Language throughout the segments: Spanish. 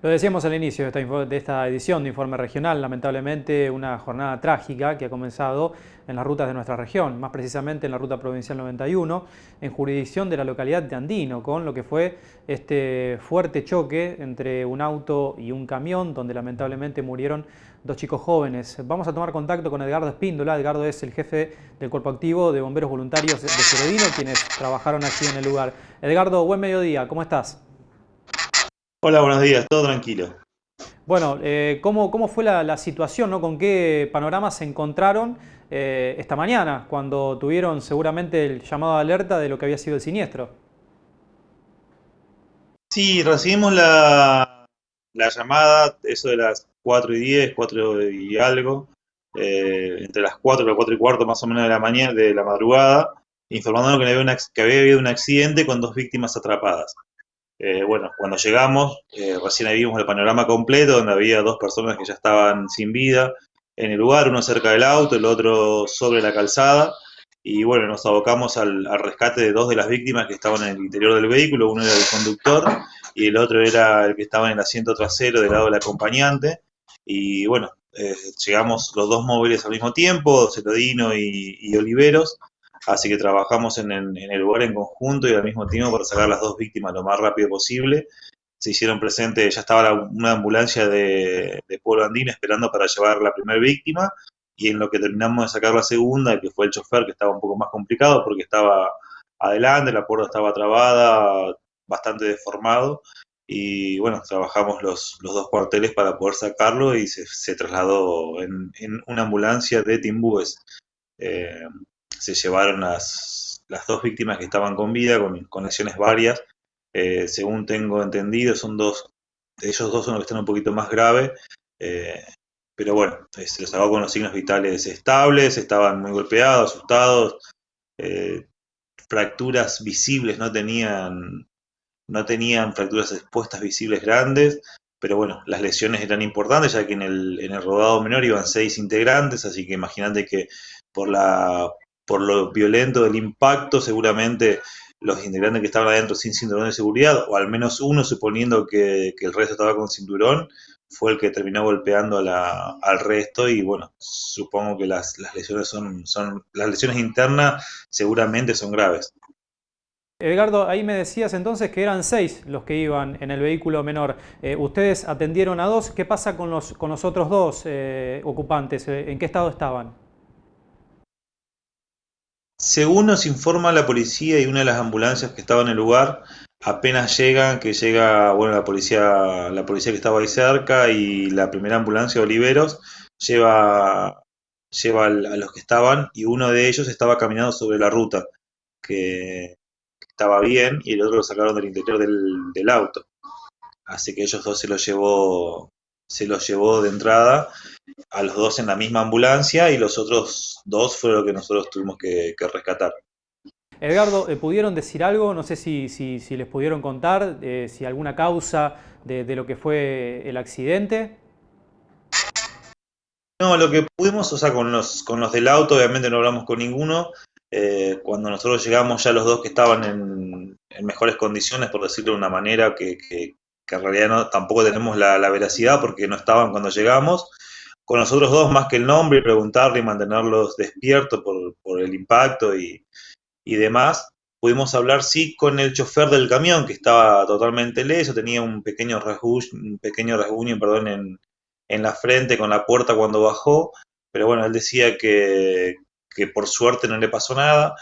Lo decíamos al inicio de esta edición de Informe Regional, lamentablemente una jornada trágica que ha comenzado en las rutas de nuestra región, más precisamente en la Ruta Provincial 91, en jurisdicción de la localidad de Andino, con lo que fue este fuerte choque entre un auto y un camión, donde lamentablemente murieron dos chicos jóvenes. Vamos a tomar contacto con Edgardo Espíndola. Edgardo es el jefe del Cuerpo Activo de Bomberos Voluntarios de Ceredino, quienes trabajaron aquí en el lugar. Edgardo, buen mediodía, ¿cómo estás? Hola, buenos días, todo tranquilo. Bueno, ¿cómo fue la situación, ¿no? ¿Con qué panorama se encontraron esta mañana, cuando tuvieron seguramente el llamado de alerta de lo que había sido el siniestro? Sí, recibimos la llamada, eso de las 4:10, 4 y algo, entre las 4 y las 4 y cuarto más o menos de la mañana, de la madrugada, informándonos que había habido un accidente con dos víctimas atrapadas. Bueno, cuando llegamos, recién ahí vimos el panorama completo, donde había dos personas que ya estaban sin vida en el lugar, uno cerca del auto, el otro sobre la calzada. Y bueno, nos abocamos al rescate de dos de las víctimas que estaban en el interior del vehículo, uno era el conductor y el otro era el que estaba en el asiento trasero del lado del acompañante. Y bueno, llegamos los dos móviles al mismo tiempo, Cerodino y Oliveros, así que trabajamos en el lugar en conjunto y al mismo tiempo para sacar las dos víctimas lo más rápido posible. Se hicieron presentes, ya estaba una ambulancia de Pueblo Andino esperando para llevar la primera víctima, y en lo que terminamos de sacar la segunda, que fue el chofer, que estaba un poco más complicado porque estaba adelante, la puerta estaba trabada, bastante deformado, y bueno, trabajamos los dos cuarteles para poder sacarlo y se trasladó en una ambulancia de Timbúes. Eh, Se llevaron las dos víctimas que estaban con vida, con lesiones varias. Según tengo entendido, son dos, ellos dos son los que están un poquito más graves, eh, pero bueno, se los sacó con los signos vitales estables, estaban muy golpeados, asustados, eh, fracturas visibles no tenían fracturas expuestas visibles grandes, pero bueno, las lesiones eran importantes, ya que en el rodado menor iban seis integrantes, así que imagínate que por la, por lo violento del impacto, seguramente los integrantes que estaban adentro sin cinturón de seguridad, o al menos uno suponiendo que el resto estaba con cinturón, fue el que terminó golpeando al resto. Y bueno, supongo que las lesiones las lesiones internas seguramente son graves. Edgardo, ahí me decías entonces que eran seis los que iban en el vehículo menor. Ustedes atendieron a dos. ¿Qué pasa con los otros dos ocupantes? ¿En qué estado estaban? Según nos informa la policía y una de las ambulancias que estaba en el lugar, apenas llegan, que llega, bueno, la policía que estaba ahí cerca y la primera ambulancia de Oliveros lleva, a los que estaban, y uno de ellos estaba caminando sobre la ruta, que estaba bien, y el otro lo sacaron del interior del auto. Así que ellos dos se los llevó de entrada a los dos en la misma ambulancia, y los otros dos fueron los que nosotros tuvimos que rescatar. Edgardo, ¿pudieron decir algo? No sé si les pudieron contar, si alguna causa de lo que fue el accidente. No, lo que pudimos, o sea, con los del auto, obviamente no hablamos con ninguno. Cuando nosotros llegamos, ya los dos que estaban en mejores condiciones, por decirlo de una manera, que en realidad no, tampoco tenemos la veracidad porque no estaban cuando llegamos. Con los otros dos, más que el nombre, y preguntarle y mantenerlos despiertos por el impacto y demás, pudimos hablar sí con el chofer del camión, que estaba totalmente leso, tenía un pequeño rasguño, perdón, en la frente con la puerta cuando bajó, pero bueno, él decía que por suerte no le pasó nada.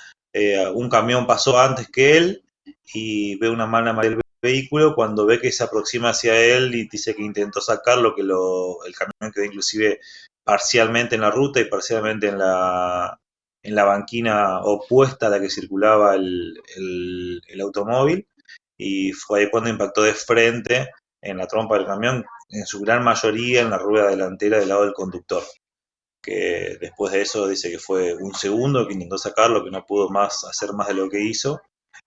Un camión pasó antes que él y ve una mala marcha del vehículo. Cuando ve que se aproxima hacia él y dice que intentó sacarlo, el camión quedó inclusive parcialmente en la ruta y parcialmente en la banquina opuesta a la que circulaba el automóvil, y fue ahí cuando impactó de frente en la trompa del camión, en su gran mayoría en la rueda delantera del lado del conductor, que después de eso dice que fue un segundo que intentó sacarlo, que no pudo hacer más de lo que hizo.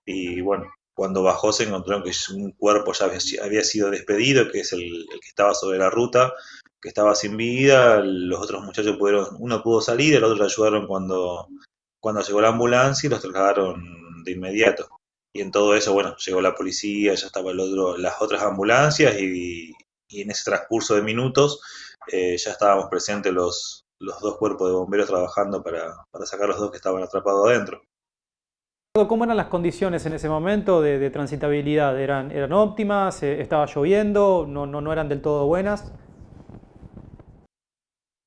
Y bueno, cuando bajó se encontró que un cuerpo ya había sido despedido, que es el que estaba sobre la ruta, que estaba sin vida. Los otros muchachos uno pudo salir, el otro lo ayudaron cuando llegó la ambulancia y los trasladaron de inmediato. Y en todo eso, bueno, llegó la policía, ya estaba las otras ambulancias, y en ese transcurso de minutos ya estábamos presentes los dos cuerpos de bomberos trabajando para sacar los dos que estaban atrapados adentro. ¿Cómo eran las condiciones en ese momento de transitabilidad? ¿Eran óptimas? ¿Estaba lloviendo? ¿No eran del todo buenas?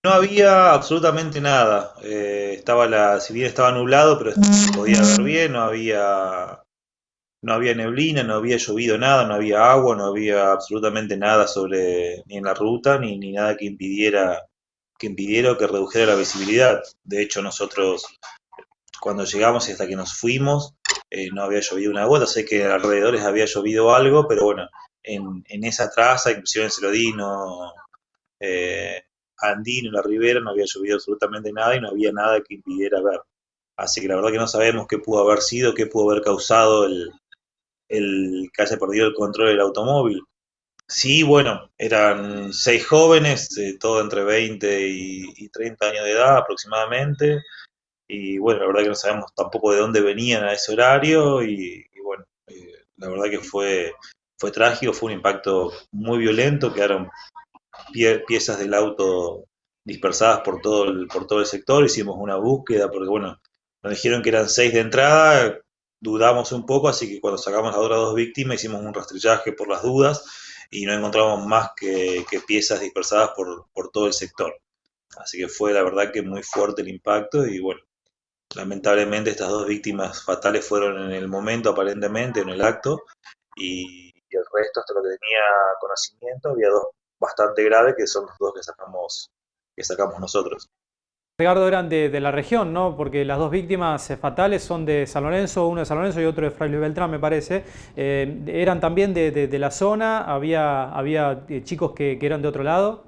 No había absolutamente nada. Si bien estaba nublado, pero se podía ver bien, no había neblina, no había llovido nada, no había agua, no había absolutamente nada ni en la ruta, ni nada que impidiera o que redujera la visibilidad. De hecho, nosotros cuando llegamos y hasta que nos fuimos, no había llovido una gota. Sé que alrededor había llovido algo, pero bueno, en esa traza, inclusive en Celodino, eh, Andino, la Ribera, no había llovido absolutamente nada y no había nada que impidiera ver. Así que la verdad que no sabemos qué pudo haber sido, qué pudo haber causado el que haya perdido el control del automóvil. Sí, bueno, eran 6 jóvenes, todo entre 20 y 30 años de edad aproximadamente, y bueno, la verdad que no sabemos tampoco de dónde venían a ese horario, y bueno, la verdad que fue trágico, fue un impacto muy violento, quedaron piezas del auto dispersadas por todo el sector, hicimos una búsqueda, porque bueno, nos dijeron que eran 6 de entrada, dudamos un poco, así que cuando sacamos las otras 2 víctimas hicimos un rastrillaje por las dudas y no encontramos más que piezas dispersadas por todo el sector. Así que fue la verdad que muy fuerte el impacto y bueno, lamentablemente estas 2 víctimas fatales fueron en el momento aparentemente, en el acto, y el resto, hasta lo que tenía conocimiento, había dos bastante graves que son los dos que sacamos nosotros. Edgardo, eran de la región, ¿no? Porque las dos víctimas fatales son de San Lorenzo, uno de San Lorenzo y otro de Fray Luis Beltrán, me parece. ¿Eran también de la zona? ¿Había chicos que eran de otro lado?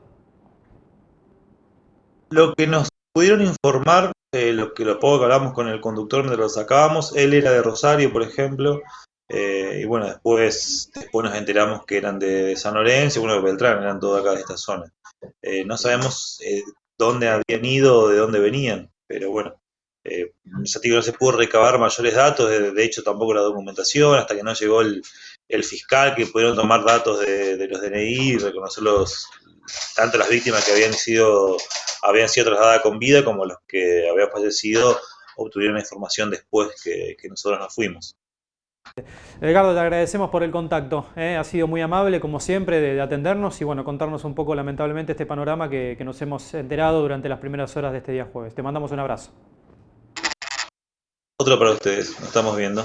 Lo que nos pudieron informar, lo poco que hablamos con el conductor mientras lo sacábamos, él era de Rosario, por ejemplo, y bueno, después nos enteramos que eran de San Lorenzo y uno de Beltrán, eran todos acá de esta zona. No sabemos dónde habían ido o de dónde venían, pero bueno, ya te digo, no se pudo recabar mayores datos, de hecho tampoco la documentación, hasta que no llegó el fiscal, que pudieron tomar datos de los DNI y reconocerlos, tanto las víctimas que habían sido trasladadas con vida como los que habían fallecido, obtuvieron información después que nosotros nos fuimos. Edgardo, te agradecemos por el contacto, ¿eh? Ha sido muy amable, como siempre, de atendernos y bueno, contarnos un poco, lamentablemente, este panorama que nos hemos enterado durante las primeras horas de este día jueves. Te mandamos un abrazo. Otro para ustedes, nos estamos viendo.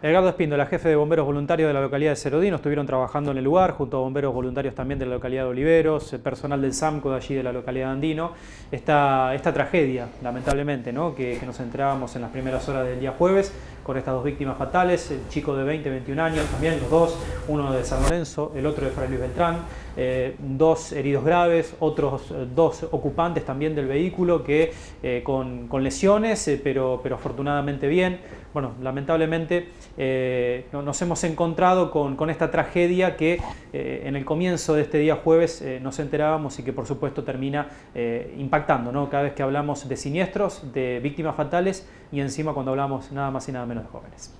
Edgardo Espíndola, jefe de bomberos voluntarios de la localidad de Celodino, estuvieron trabajando en el lugar junto a bomberos voluntarios también de la localidad de Oliveros, el personal del SAMCO de allí de la localidad de Andino. Esta tragedia, lamentablemente, ¿no? que nos enterábamos en las primeras horas del día jueves con estas dos víctimas fatales, el chico de 20, 21 años, también los dos, uno de San Lorenzo, el otro de Fray Luis Beltrán, dos heridos graves, otros dos ocupantes también del vehículo que con lesiones, pero afortunadamente bien. Bueno, lamentablemente nos hemos encontrado con esta tragedia que en el comienzo de este día jueves nos enterábamos y que por supuesto termina impactando, ¿no? Cada vez que hablamos de siniestros, de víctimas fatales y encima cuando hablamos nada más y nada menos de jóvenes.